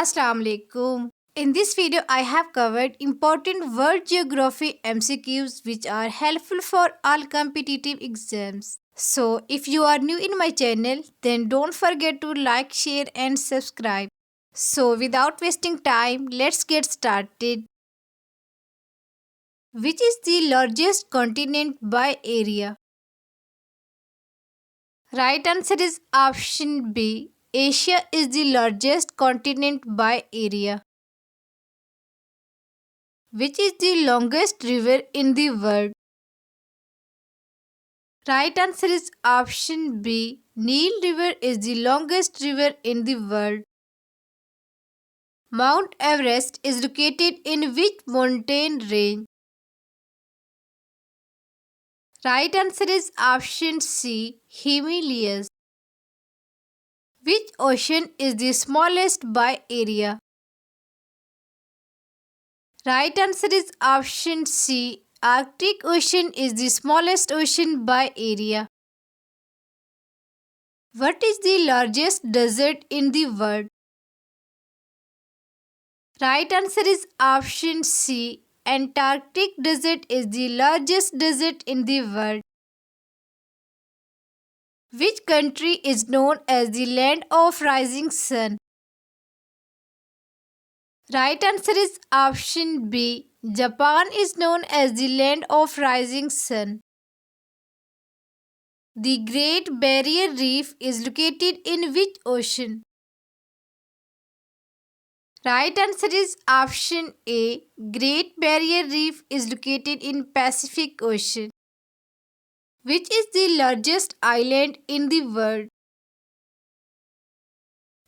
Assalamu alaikum. In this video, I have covered important world geography MCQs which are helpful for all competitive exams. So, if you are new in my channel, then don't forget to like, share, and subscribe. So, without wasting time, let's get started. Which is the largest continent by area? Right answer is option B. Asia is the largest continent by area. Which is the longest river in the world? Right answer is option B. Nile River is the longest river in the world. Mount Everest is located in which mountain range? Right answer is option C. Himalayas. Which ocean is the smallest by area? Right answer is option C. Arctic Ocean is the smallest ocean by area. What is the largest desert in the world? Right answer is option C. Antarctic Desert is the largest desert in the world. Which country is known as the land of rising sun? Right answer is option B. Japan is known as the land of rising sun. The Great Barrier Reef is located in which ocean? Right answer is option A. Great Barrier Reef is located in Pacific Ocean. Which is the largest island in the world?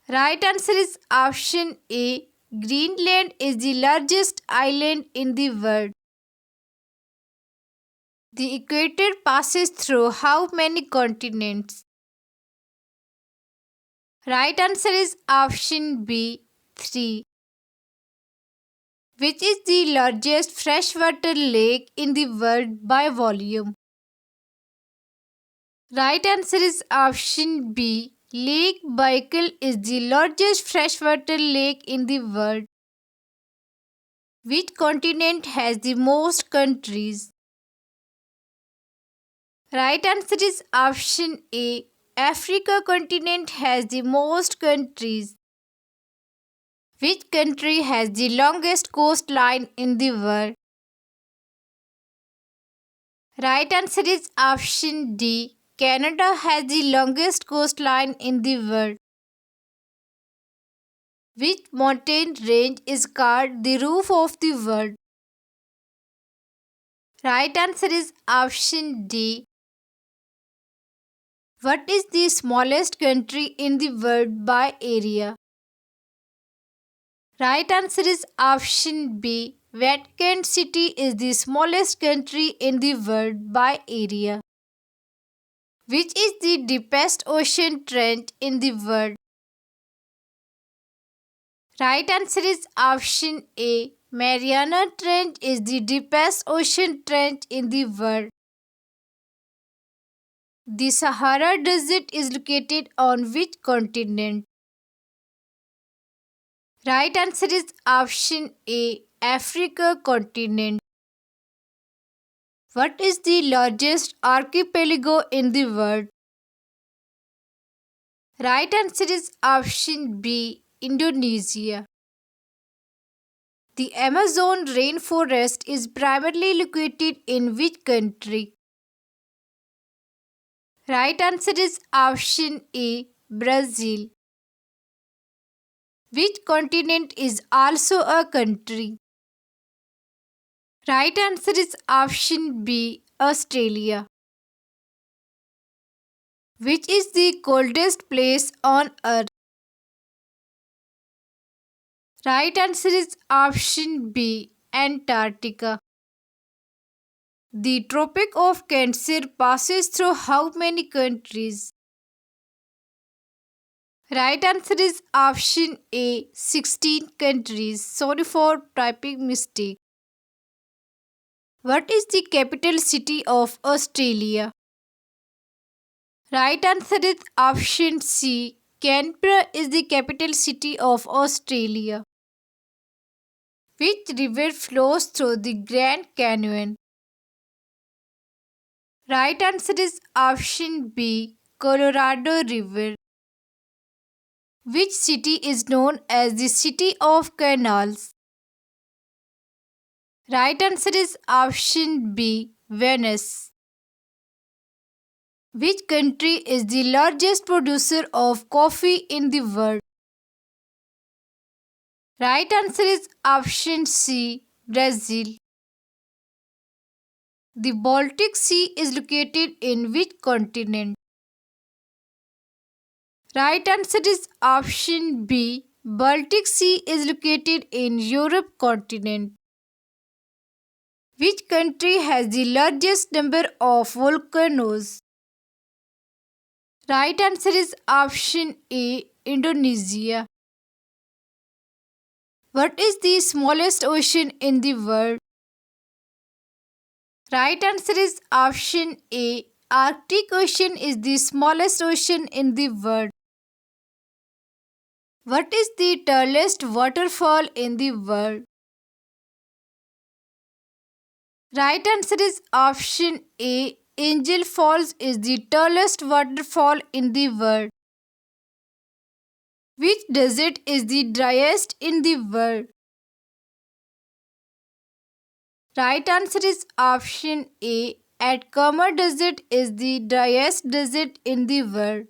Right answer is option A. Greenland is the largest island in the world. The equator passes through how many continents? Right answer is option B. 3. Which is the largest freshwater lake in the world by volume? Right answer is option B. Lake Baikal is the largest freshwater lake in the world. Which continent has the most countries? Right answer is option A. Africa continent has the most countries. Which country has the longest coastline in the world? Right answer is option D. Canada has the longest coastline in the world. Which mountain range is called the roof of the world? Right answer is option D. What is the smallest country in the world by area? Right answer is option B. Vatican City is the smallest country in the world by area. Which is the deepest ocean trench in the world? Right answer is option A. Mariana Trench is the deepest ocean trench in the world. The Sahara Desert is located on which continent? Right answer is option A. Africa continent. What is the largest archipelago in the world? Right answer is option B. Indonesia. The Amazon rainforest is primarily located in which country? Right answer is option A. Brazil. Which continent is also a country? Right answer is option B. Australia. Which is the coldest place on earth? Right answer is option B. Antarctica. The Tropic of Cancer passes through how many countries? Right answer is option A. 16 countries. Sorry for typing mistake. What is the capital city of Australia? Right answer is option C. Canberra is the capital city of Australia. Which river flows through the Grand Canyon? Right answer is option B, Colorado River. Which city is known as the City of Canals? Right answer is option B, Venice. Which country is the largest producer of coffee in the world? Right answer is option C, Brazil. The Baltic Sea is located in which continent? Right answer is option B, Baltic Sea is located in Europe continent. Which country has the largest number of volcanoes? Right answer is option A, Indonesia. What is the smallest ocean in the world? Right answer is option A, Arctic Ocean is the smallest ocean in the world. What is the tallest waterfall in the world? Right answer is option A, Angel Falls is the tallest waterfall in the world. Which desert is the driest in the world? Right answer is option A, Atacama Desert is the driest desert in the world.